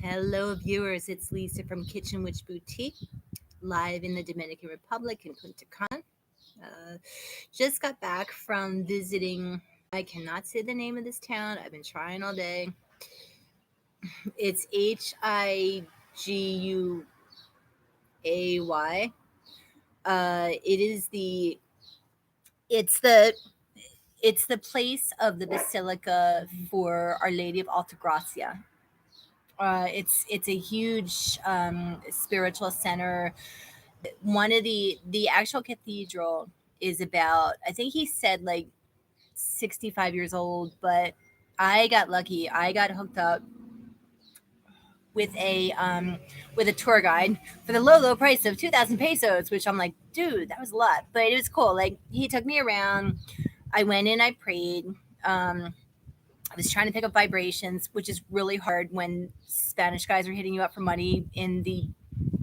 Hello, viewers. It's Lisa from Kitchen Witch Boutique, live in the Dominican Republic in Punta Cana. Uh, just got back from visiting. I cannot say the name of this town. I've been trying all day. It's Higuay. It is the. It's the. It's the place of the Basilica for Our Lady of Altagracia. It's a huge spiritual center. One of the actual cathedral is about, I think he said, like 65 years old, but I got lucky. I got hooked up with a tour guide for the low price of 2,000 pesos, which I'm like, dude, that was a lot, but it was cool. Like, he took me around. I went in, I prayed. I was trying to pick up vibrations, which is really hard when Spanish guys are hitting you up for money in the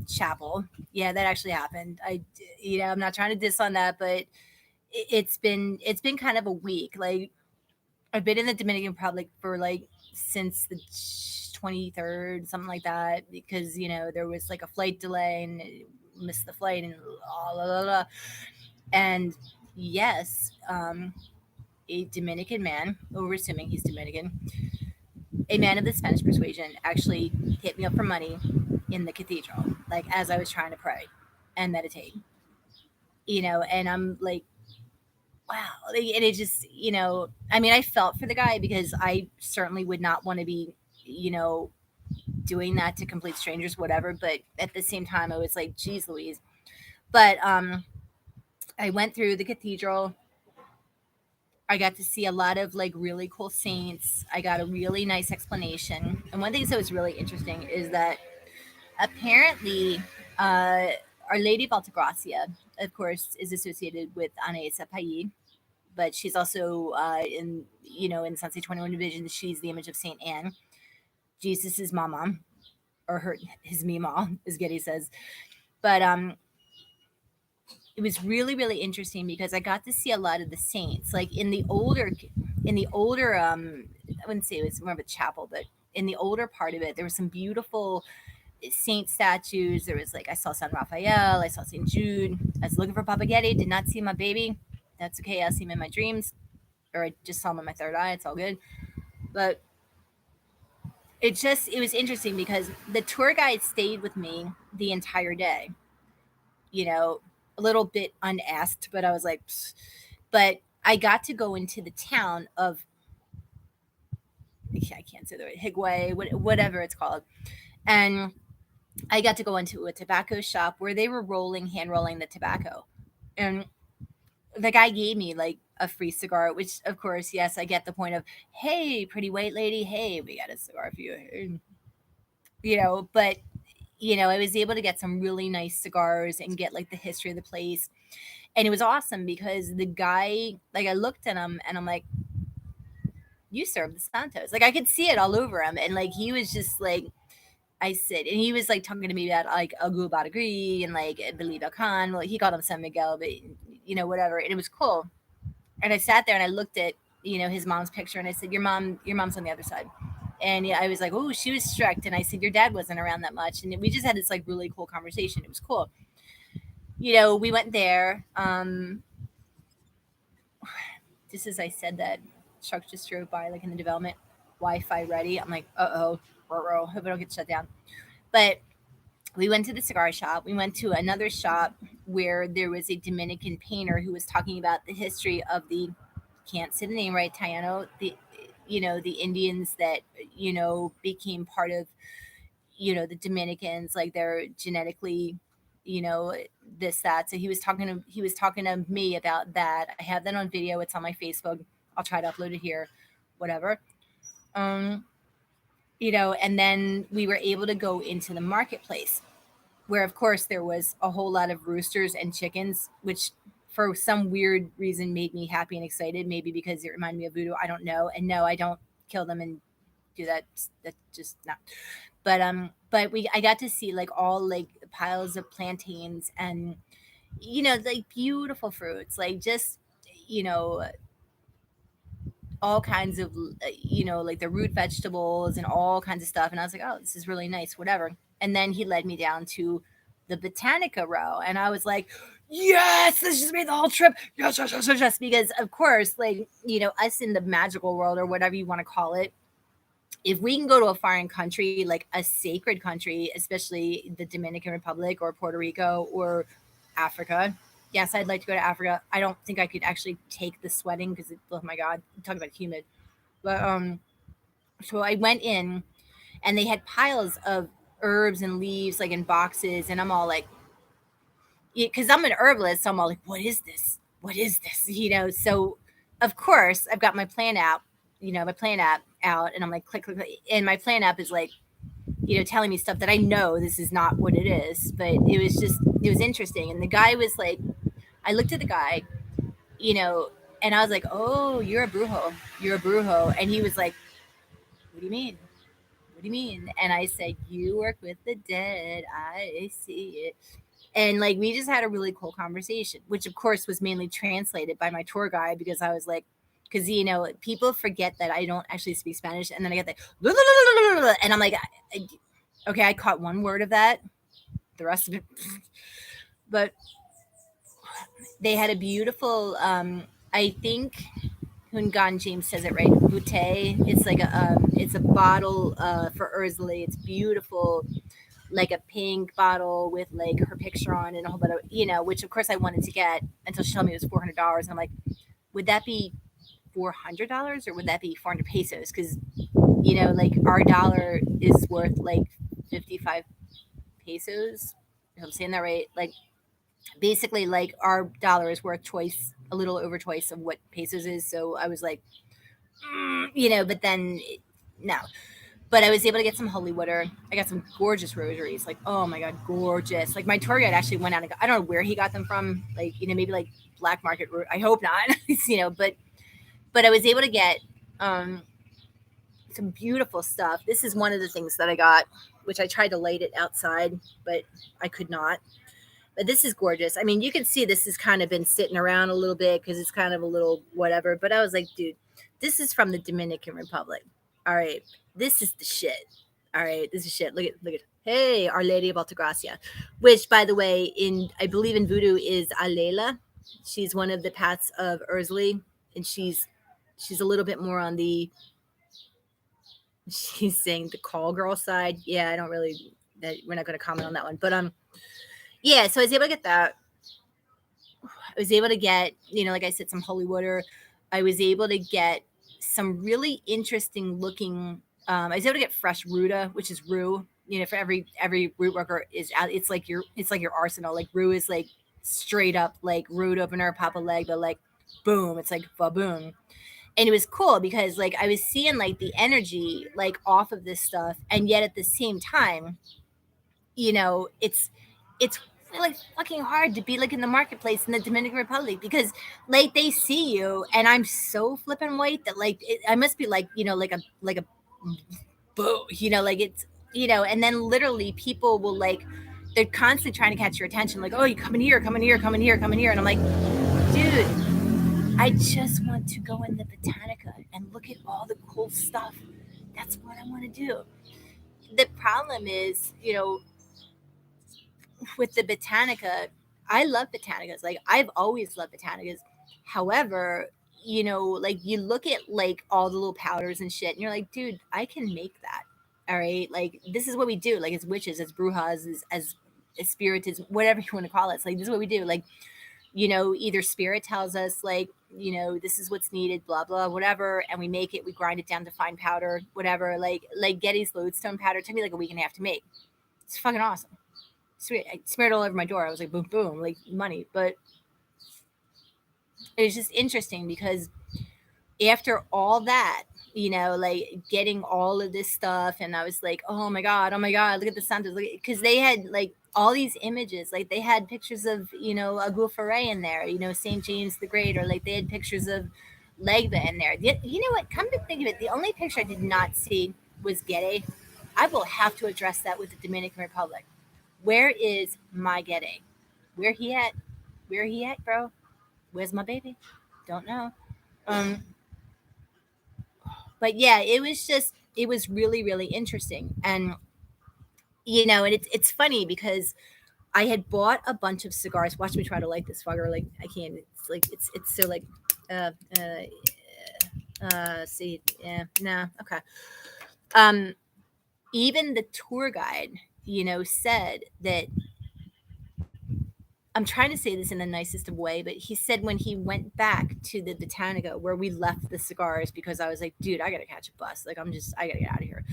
chapel. Yeah, that actually happened. I'm not trying to diss on that, but it's been kind of a week. Like, I've been in the Dominican Republic for like since the 23rd, something like that, because there was like a flight delay and missed the flight and blah, blah, blah. And yes, a Dominican man, well, we're assuming he's Dominican, a man of the Spanish persuasion, actually hit me up for money in the cathedral, like as I was trying to pray and meditate. And I'm like, wow. And it just, I mean, I felt for the guy because I certainly would not want to be, you know, doing that to complete strangers, whatever. But at the same time, I was like, geez, Louise. But I went through the cathedral. I got to see a lot of like really cool saints. I got a really nice explanation. And one thing that was really interesting is that apparently, uh, Our Lady of Altagracia, of course, is associated with Anaisa, but she's also in Sunset 21 Division. She's the image of Saint Anne, Jesus's mama, or his mima, as Gede says. But it was really really interesting because I got to see a lot of the saints, like in the older I wouldn't say it was more of a chapel, but in the older part of it, there was some beautiful saint statues. There was like, I saw San Raphael, I saw Saint Jude. I was looking for Papa Getty, did not see my baby. That's okay. I'll see him in my dreams, or I just saw him in my third eye. It's all good. But it was interesting because the tour guide stayed with me the entire day. You know, a little bit unasked, but I was like, psst. But I got to go into the town of, I can't say the right, Higuey, whatever it's called, and I got to go into a tobacco shop where they were hand rolling the tobacco. And the guy gave me like a free cigar, which of course, yes, I get the point of, hey, pretty white lady, hey, we got a cigar for you. But I was able to get some really nice cigars and get like the history of the place. And it was awesome because the guy, like, I looked at him and I'm like, you serve the Santos. Like, I could see it all over him. And like, he was just like, I said, and he was like talking to me about like Agu Badagri and like Belida Khan. Well, he called him San Miguel, but whatever. And it was cool. And I sat there and I looked at, his mom's picture and I said, your mom's on the other side. And yeah, I was like, oh, she was strict. And I said, your dad wasn't around that much. And we just had this like really cool conversation. It was cool. We went there. Just as I said that, truck just drove by like in the development, Wi-Fi ready. I'm like, uh-oh, hope I don't get shut down. But we went to the cigar shop. We went to another shop where there was a Dominican painter who was talking about the history of the, can't say the name right, Taino, the Indians that became part of the Dominicans, like they're genetically, you know this, that. So he was talking to me about that. I have that on video. It's on my Facebook. I'll try to upload it here, whatever. um and then we were able to go into the marketplace, where of course there was a whole lot of roosters and chickens, which for some weird reason made me happy and excited. Maybe because it reminded me of voodoo. I don't know. And no, I don't kill them and do that. That just not. But I got to see like all like piles of plantains and like beautiful fruits, like just you know all kinds of like the root vegetables and all kinds of stuff, and I was like, oh, this is really nice, whatever. And then he led me down to the Botanica row, and I was like, yes, this just made the whole trip. Yes, yes, yes, yes, yes. Because of course, like, us in the magical world or whatever you want to call it, if we can go to a foreign country, like a sacred country, especially the Dominican Republic or Puerto Rico or Africa. Yes, I'd like to go to Africa. I don't think I could actually take the sweating because, oh my God, talk about humid. But so I went in and they had piles of herbs and leaves like in boxes, and I'm all like, because I'm an herbalist, so I'm all like, what is this? What is this? So of course I've got my plan app, my plan app out, and I'm like, click, click, click, and my plan app is like, telling me stuff that I know this is not what it is, but it was interesting. And the guy was like, I looked at the guy, you know, and I was like, oh, you're a brujo, and he was like, what do you mean? What do you mean? And I said, you work with the dead. I see it. And like we just had a really cool conversation, which of course was mainly translated by my tour guide because I was like, because people forget that I don't actually speak Spanish, and then I get like, and I'm like, okay, I caught one word of that, the rest of it, but they had a beautiful, I think Hungan James says it right, bouteille. It's like it's a bottle for Ursula. It's beautiful, like a pink bottle with like her picture on and a whole bunch of, which of course I wanted to get until she told me it was $400. And I'm like, would that be $400 or would that be 400 pesos? Because, like our dollar is worth like 55 pesos. If I'm saying that right. Like basically, like our dollar is worth twice, a little over twice of what pesos is. So I was like, but then no. But I was able to get some holy water. I got some gorgeous rosaries. Like, oh my God, gorgeous. Like my tour guide actually went out and I don't know where he got them from. Like, maybe like black market. I hope not, but I was able to get some beautiful stuff. This is one of the things that I got, which I tried to light it outside, but I could not. But this is gorgeous. I mean, you can see this has kind of been sitting around a little bit because it's kind of a little whatever. But I was like, dude, this is from the Dominican Republic. All right, this is the shit. All right, this is shit. Look at. Hey, Our Lady of Altagracia, which, by the way, I believe in voodoo is Alela. She's one of the paths of Ursula, and she's a little bit more on the. She's saying the call girl side. Yeah, I don't really. We're not going to comment on that one, but yeah. So I was able to get that. I was able to get, like I said, some holy water. I was able to get some really interesting looking. I was able to get fresh ruta, which is rue. For every root worker is out. It's like your arsenal. Like rue is like straight up like root opener, pop a leg, but like boom, it's like baboon. And it was cool because like I was seeing like the energy like off of this stuff, and yet at the same time, it's really fucking hard to be like in the marketplace in the Dominican Republic because like they see you and I'm so flipping white that like I must be like like a boo, like it's and then literally people will like they're constantly trying to catch your attention like, oh, you come in here, come in here, come in here, come in here, and I'm like, dude, I just want to go in the Botanica and look at all the cool stuff. That's what I want to do. The problem is, with the Botanica, I love botanicas. Like I've always loved botanicas. However, like you look at like all the little powders and shit, and you're like, dude, I can make that. All right, like this is what we do. Like as witches, as brujas, as spirits, whatever you want to call it. It's like this is what we do. Like either spirit tells us like this is what's needed, blah blah, whatever, and we make it. We grind it down to fine powder, whatever. Like Getty's lodestone powder took me like a week and a half to make. It's fucking awesome. Sweet. I smeared it all over my door. I was like, boom, boom, like money. But it was just interesting because after all that, like getting all of this stuff, and I was like, oh my god, look at the Santos, because they had like all these images, like they had pictures of Agufaray in there, Saint James the Great, or like they had pictures of Legba in there. You know what? Come to think of it, the only picture I did not see was Gede. I will have to address that with the Dominican Republic. Where is my Gede? Where he at? Where he at, bro? Where's my baby? Don't know. Um, but yeah, it was really really interesting. And and it's funny because I had bought a bunch of cigars. Watch me try to light this fucker. Like I can't. It's like it's so like uh see, yeah, nah, okay. Um, even the tour guide, said that, I'm trying to say this in the nicest of way, but he said when he went back to the Botanica where we left the cigars, because I was like, dude, I gotta catch a bus. Like I gotta get out of here.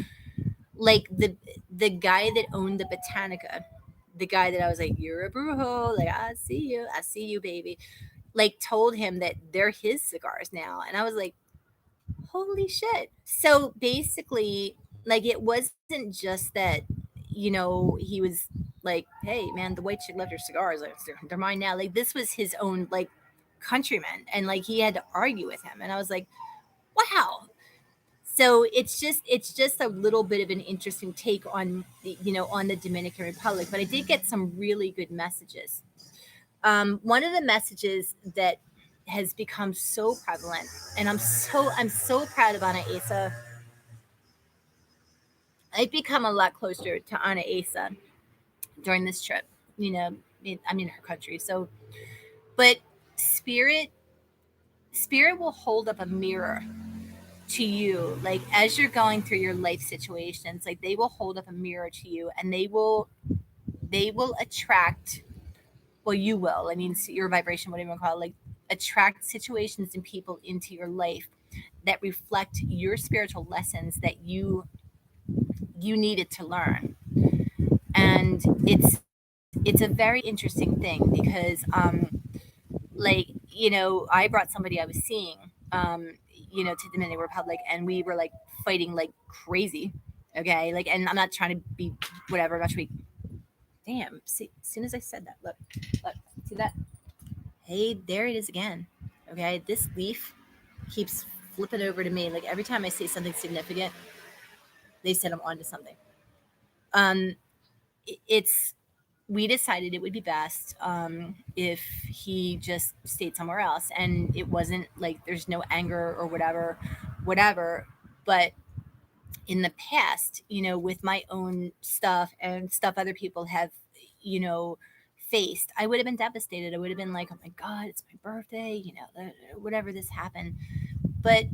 Like the guy that owned the Botanica, the guy that I was like, you're a brujo, like I see you, baby. Like told him that they're his cigars now, and I was like, holy shit. So basically, like it wasn't just that, he was like, hey man, the white chick left your cigars, like they're mine now. Like this was his own like countryman, and like he had to argue with him, and I was like, wow. So it's just a little bit of an interesting take on on the Dominican Republic. But I did get some really good messages. One of the messages that has become so prevalent, and I'm so proud of Anaisa. I've become a lot closer to Anaisa during this trip. You know, I'm in her country, so but spirit spirit will hold up a mirror to you, like as you're going through your life situations. Like they will hold up a mirror to you, and they will attract, well, you will, I mean, your vibration, whatever you want to call it, like attract situations and people into your life that reflect your spiritual lessons that you needed to learn. And it's a very interesting thing because like I brought somebody I was seeing to the Dominican Republic, and we were like fighting like crazy. Okay, like, and I'm not trying to be whatever, I'm not trying to be, damn, see, as soon as I said that, look, see that, hey, there it is again. Okay, this leaf keeps flipping over to me. Like every time I say something significant, they said I'm onto something. Um, it's We decided it would be best if he just stayed somewhere else, and it wasn't like there's no anger or whatever. But in the past, with my own stuff and stuff other people have, you know, faced, I would have been devastated. I would have been like, oh my God, it's my birthday, whatever, this happened. But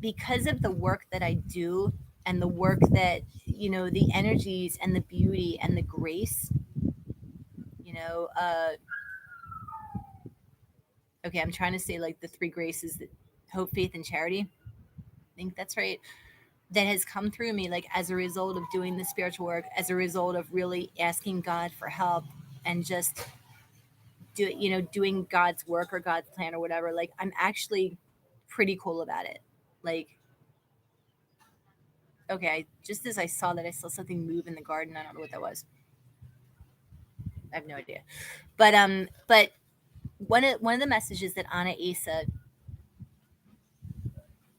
because of the work that I do, and the work that, the energies and the beauty and the grace, you know, uh, okay, I'm trying to say like the three graces that hope, faith, and charity. I think that's right. That has come through me, like as a result of doing the spiritual work, as a result of really asking God for help, and just doing God's work or God's plan or whatever. Like I'm actually pretty cool about it. Like, okay, just as I saw that, I saw something move in the garden. I don't know what that was. I have no idea. But one of the messages that Anna Asa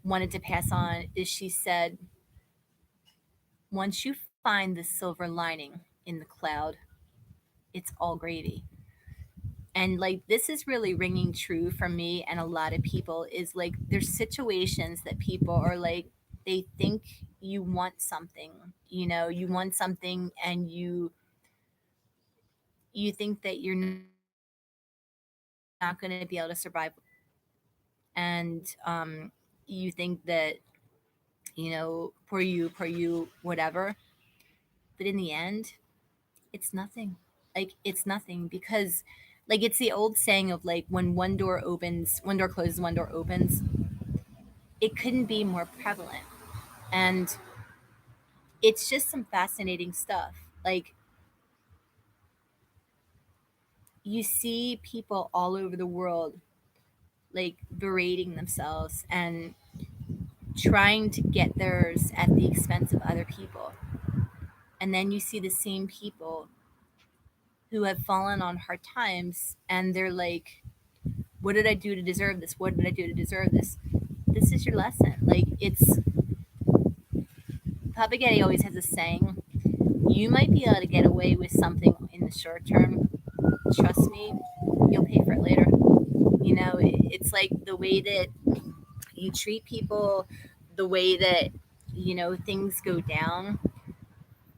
wanted to pass on is, she said, once you find the silver lining in the cloud, it's all gravy. And like this is really ringing true for me and a lot of people, is like there's situations that people are like, they think you want something, you want something, and you think that you're not going to be able to survive without it. And you think that, per you, whatever. But in the end, it's nothing. Like it's nothing, because like it's the old saying of like, when one door closes, one door opens. It couldn't be more prevalent. And it's just some fascinating stuff. Like you see people all over the world like berating themselves and trying to get theirs at the expense of other people. And then you see the same people who have fallen on hard times, and they're like, what did I do to deserve this? What did I do to deserve this? This is your lesson. Like it's Papa Getty always has a saying, you might be able to get away with something in the short term. Trust me, you'll pay for it later. It's like the way that you treat people, the way that things go down.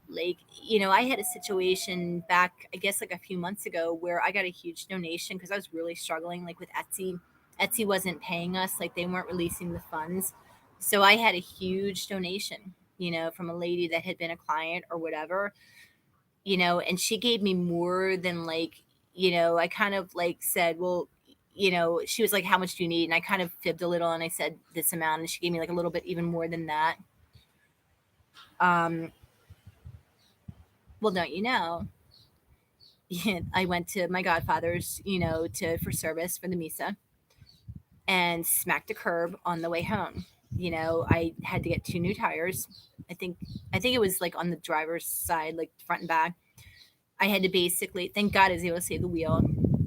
Like, I had a situation back, I guess, like a few months ago where I got a huge donation because I was really struggling, like with Etsy. Etsy wasn't paying us, like they weren't releasing the funds. So I had a huge donation, from a lady that had been a client or whatever, and she gave me more than like, I kind of like said, well, she was like, how much do you need? And I kind of fibbed a little and I said this amount, and she gave me like a little bit even more than that. Um, well, don't you know? I went to my godfather's, to for service for the misa, and smacked a curb on the way home. I had to get two new tires. I think I think it was like on the driver's side, like front and back. I had to basically, thank God, I was able to save the wheel.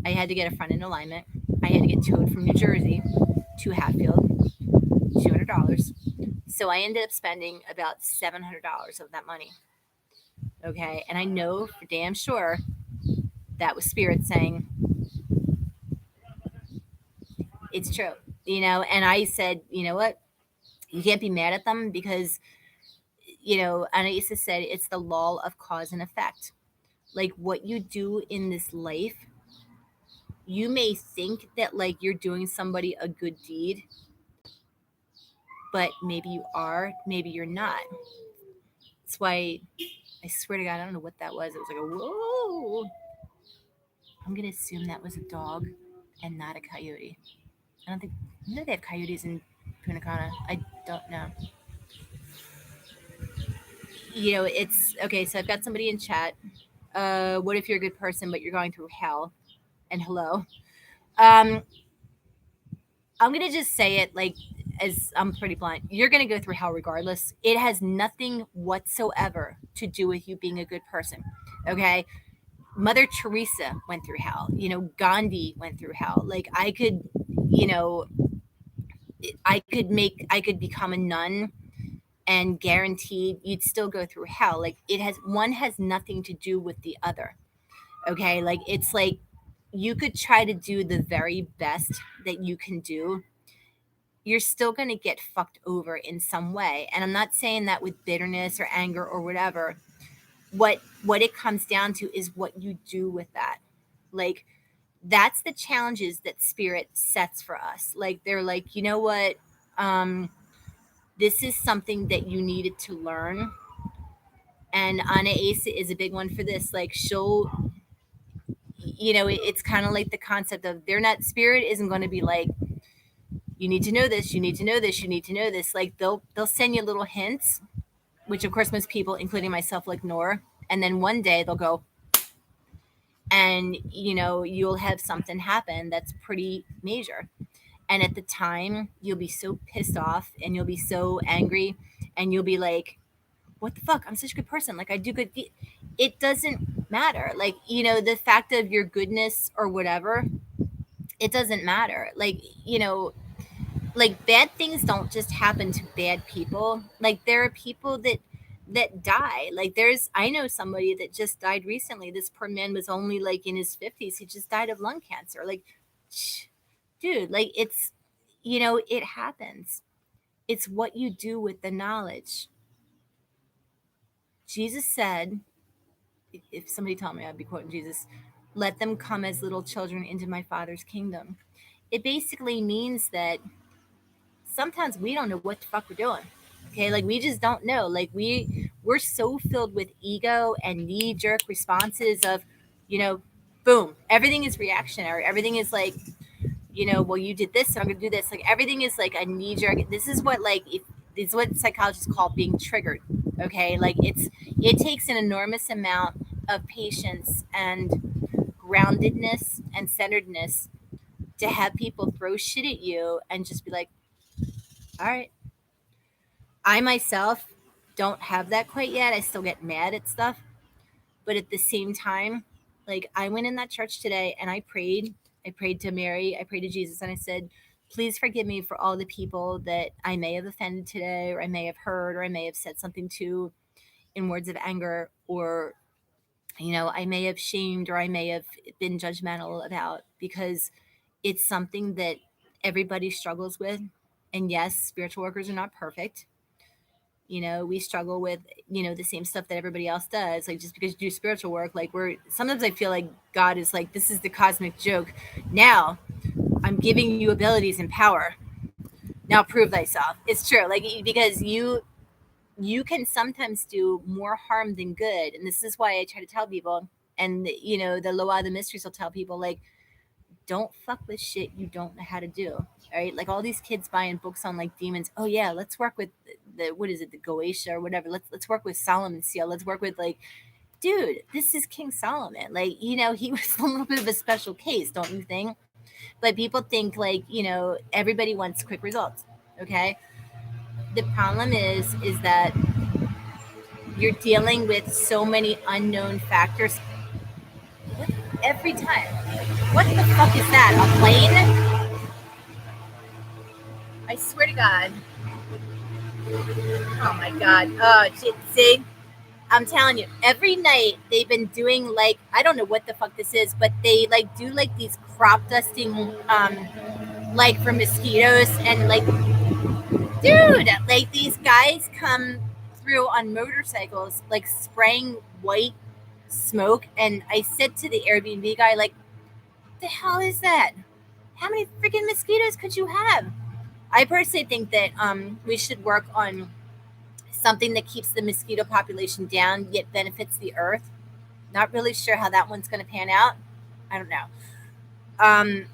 I had to get a front end alignment. I had to get towed from New Jersey to Hatfield, $200. So I ended up spending about $700 of that money. Okay, and I know for damn sure that was Spirit saying, it's true, and I said, you know what, you can't be mad at them because, Anaisa said it's the law of cause and effect. Like what you do in this life, you may think that like you're doing somebody a good deed, but maybe you are, maybe you're not. That's why I swear to God, I don't know what that was. It was like a whoa. I'm gonna assume that was a dog and not a coyote. I don't think, no, they have coyotes in Punta Cana. I don't know. It's okay. So I've got somebody in chat. What if you're a good person but you're going through hell? And hello. Um, I'm gonna just say it like, as I'm pretty blunt. You're gonna go through hell regardless. It has nothing whatsoever to do with you being a good person. Okay. Mother Teresa went through hell. Gandhi went through hell. Like you know, I could become a nun and guaranteed you'd still go through hell. Like one has nothing to do with the other. Okay. Like it's like you could try to do the very best that you can do, you're still going to get fucked over in some way. And I'm not saying that with bitterness or anger or whatever. What it comes down to is what you do with that. Like that's the challenges that Spirit sets for us. Like they're like, you know what? Um, this is something that you needed to learn. And Anna Ace is a big one for this. Like she'll, it's kind of like the concept of they're not, Spirit isn't going to be like, you need to know this, you need to know this, you need to know this. Like they'll send you little hints, which of course most people, including myself, like ignore. And then one day they'll go, and you'll have something happen that's pretty major. And at the time, you'll be so pissed off and you'll be so angry, and you'll be like, what the fuck? I'm such a good person. Like I do good. It doesn't matter. Like, the fact of your goodness or whatever, it doesn't matter. Like bad things don't just happen to bad people. Like there are people that die. Like I know somebody that just died recently. This poor man was only like in his 50s. He just died of lung cancer. Like, dude, like it happens. It's what you do with the knowledge. Jesus said, if somebody told me, I'd be quoting Jesus, let them come as little children into my Father's kingdom. It basically means that sometimes we don't know what the fuck we're doing. Okay, like we just don't know. Like we're so filled with ego and knee jerk responses of, you know, boom, everything is reactionary. Everything is like, well, you did this, so I'm gonna do this. Like everything is like a knee jerk. This is what this is what psychologists call being triggered. Okay, like it takes an enormous amount of patience and groundedness and centeredness to have people throw shit at you and just be like, all right. I myself don't have that quite yet. I still get mad at stuff. But at the same time, like I went in that church today and I prayed. I prayed to Mary. I prayed to Jesus. And I said, please forgive me for all the people that I may have offended today, or I may have hurt, or I may have said something to in words of anger, or, I may have shamed, or I may have been judgmental about, because it's something that everybody struggles with. And yes, spiritual workers are not perfect. We struggle with, the same stuff that everybody else does. Like, just because you do spiritual work, like, sometimes I feel like God is like, this is the cosmic joke. Now I'm giving you abilities and power. Now prove thyself. It's true. Like, because you can sometimes do more harm than good. And this is why I try to tell people, and the Loa of the Mysteries will tell people, like, don't fuck with shit you don't know how to do. All right, like all these kids buying books on like demons. Oh yeah, let's work with the what is it, the Goetia or whatever. Let's work with Solomon's seal. Let's work with, like, dude, this is King Solomon. Like, he was a little bit of a special case, don't you think? But people think, like, everybody wants quick results. Okay, the problem is that you're dealing with so many unknown factors every time. What the fuck is that? A plane? I swear to God. Oh my God. Oh, shit. See? I'm telling you, every night they've been doing, like, I don't know what the fuck this is, but they like do like these crop dusting, like for mosquitoes, and like, dude, like these guys come through on motorcycles, like spraying white smoke. And I said to the Airbnb guy, like, the hell is that? How many freaking mosquitoes could you have? I personally think that we should work on something that keeps the mosquito population down yet benefits the earth. Not really sure how that one's going to pan out. I don't know. Um,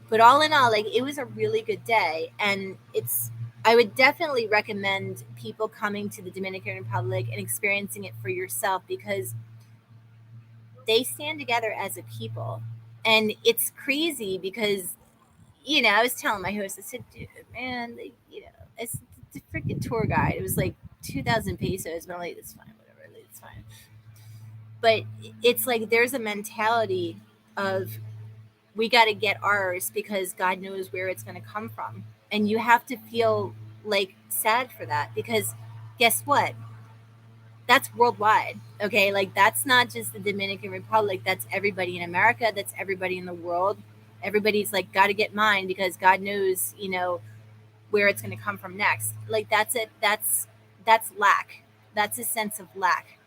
but all in all, like, it was a really good day, and I would definitely recommend people coming to the Dominican Republic and experiencing it for yourself, because they stand together as a people. And it's crazy because, I was telling my host, I said, dude, man, it's the freaking tour guide. It was like 2,000 pesos, but I'm like, it's fine, whatever, like, it's fine. But it's like there's a mentality of, we got to get ours because God knows where it's going to come from. And you have to feel like sad for that, because guess what? That's worldwide. Okay. Like, that's not just the Dominican Republic. That's everybody in America. That's everybody in the world. Everybody's like, got to get mine because God knows, where it's going to come from next. Like, that's it. That's lack. That's a sense of lack.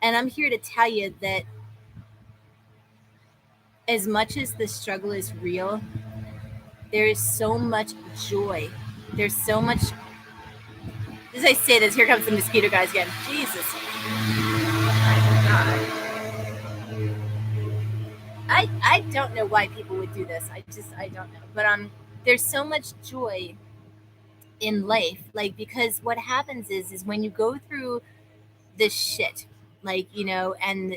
And I'm here to tell you that as much as the struggle is real, there is so much joy. There's so much. As I say this, here comes the mosquito guys again. Jesus. God. I don't know why people would do this. I don't know. But there's so much joy in life. Like, because what happens is when you go through this shit, like, and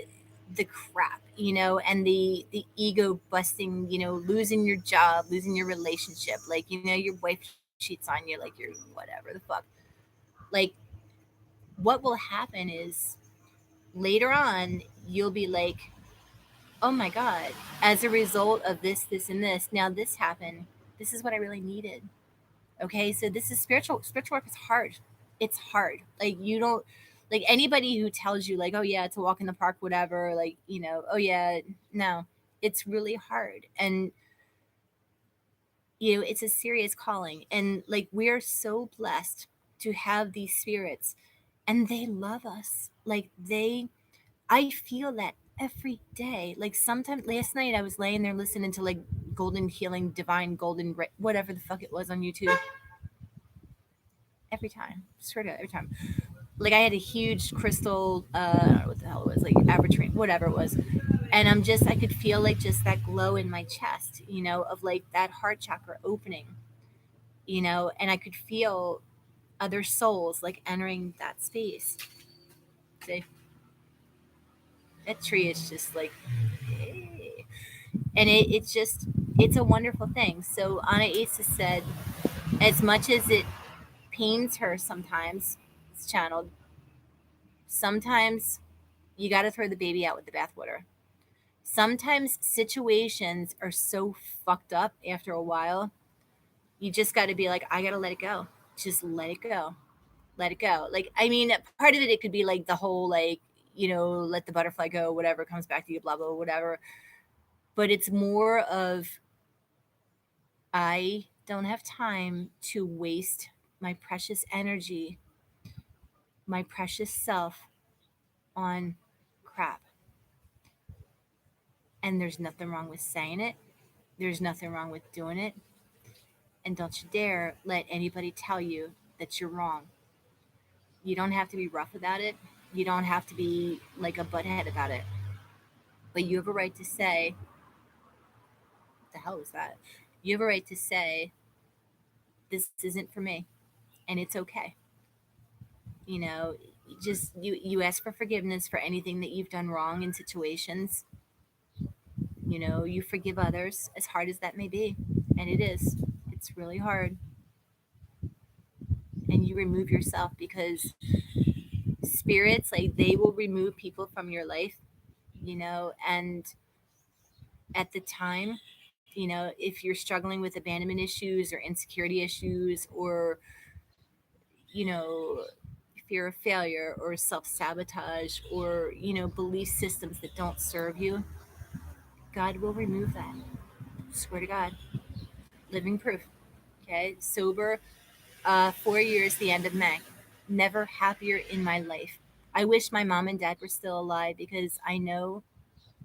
the crap, and the ego busting, losing your job, losing your relationship, like, your wife cheats on you, like, you're whatever the fuck. Like, what will happen is later on you'll be like, oh my God, as a result of this and this, now this happened, this is what I really needed. Okay, so this is spiritual work is hard. It's hard. Like, you don't, like, anybody who tells you, like, oh yeah, it's a walk in the park, whatever, like, oh yeah, no, it's really hard. And it's a serious calling. And like, we are so blessed to have these spirits, and they love us. Like, I feel that every day. Like, sometimes last night I was laying there listening to like Golden Healing, Divine Golden, whatever the fuck it was on YouTube. Every time, swear to God, every time. Like, I had a huge crystal, I don't know what the hell it was, like abertrine, whatever it was. And I could feel like just that glow in my chest, of like that heart chakra opening, and I could feel other souls like entering that space. See, that tree is just like, eh. And it's a wonderful thing. So Anaisa said, as much as it pains her sometimes, it's channeled, sometimes you got to throw the baby out with the bathwater. Sometimes situations are so fucked up after a while, you just got to be like, I got to let it go. Just let it go. Let it go. Like, I mean, part of it could be like the whole, like, let the butterfly go, whatever comes back to you, blah, blah, whatever. But it's more of I don't have time to waste my precious energy, my precious self on crap. And there's nothing wrong with saying it. There's nothing wrong with doing it. And don't you dare let anybody tell you that you're wrong. You don't have to be rough about it. You don't have to be like a butthead about it. But you have a right to say, "What the hell was that?" You have a right to say, "This isn't for me," and it's okay. You know, just you ask for forgiveness for anything that you've done wrong in situations. You know, you forgive others, as hard as that may be, and it is. It's really hard, and you remove yourself because spirits, like, they will remove people from your life. And at the time, if you're struggling with abandonment issues or insecurity issues, or you know fear of failure or self-sabotage, or belief systems that don't serve you, God will remove that. Swear to God. Living proof. Okay, sober, 4 years, the end of May. Never happier in my life. I wish my mom and dad were still alive, because I know,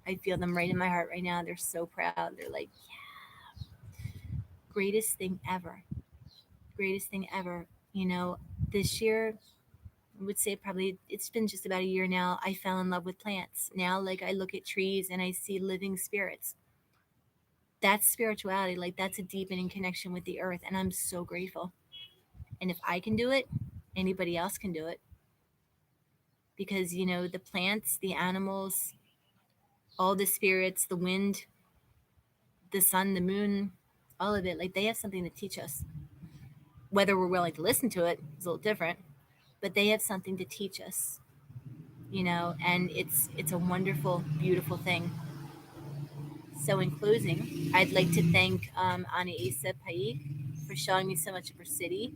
I feel them right in my heart right now. They're so proud. They're like, greatest thing ever. Greatest thing ever. This year, I would say, probably it's been just about a year now, I fell in love with plants. Now, like, I look at trees and I see living spirits. That's spirituality. Like, that's a deepening connection with the earth. And I'm so grateful. And if I can do it, anybody else can do it. Because, the plants, the animals, all the spirits, the wind, the sun, the moon, all of it, like, they have something to teach us. Whether we're willing to listen to it is a little different, but they have something to teach us, and it's a wonderful, beautiful thing. So, in closing, I'd like to thank Anaisa for showing me so much of her city.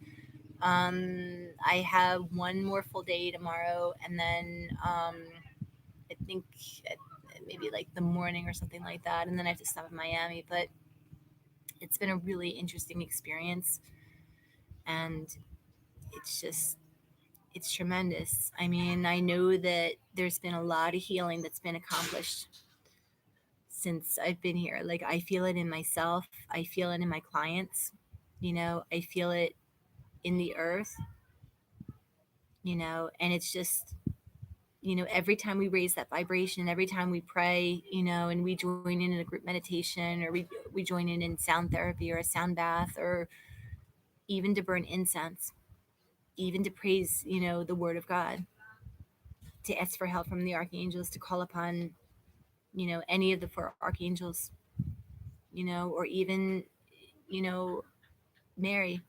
I have one more full day tomorrow, and then I think at maybe like the morning or something like that, and then I have to stop in Miami. But it's been a really interesting experience, and it's just it's tremendous. I mean, I know that there's been a lot of healing that's been accomplished since I've been here. Like, I feel it in myself, I feel it in my clients, I feel it in the earth, and it's just, every time we raise that vibration, every time we pray, and we join in a group meditation, or we join in sound therapy or a sound bath, or even to burn incense, even to praise, the word of God, to ask for help from the archangels, to call upon, any of the four archangels, or even, you know, Mary.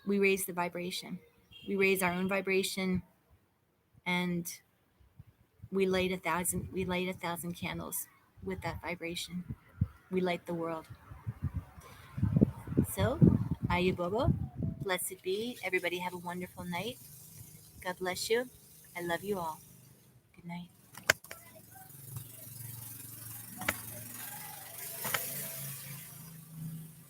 We raise the vibration. We raise our own vibration, and we light 1,000 candles with that vibration. We light the world. So, Ayubobo, blessed be. Everybody have a wonderful night. God bless you. I love you all. Good night.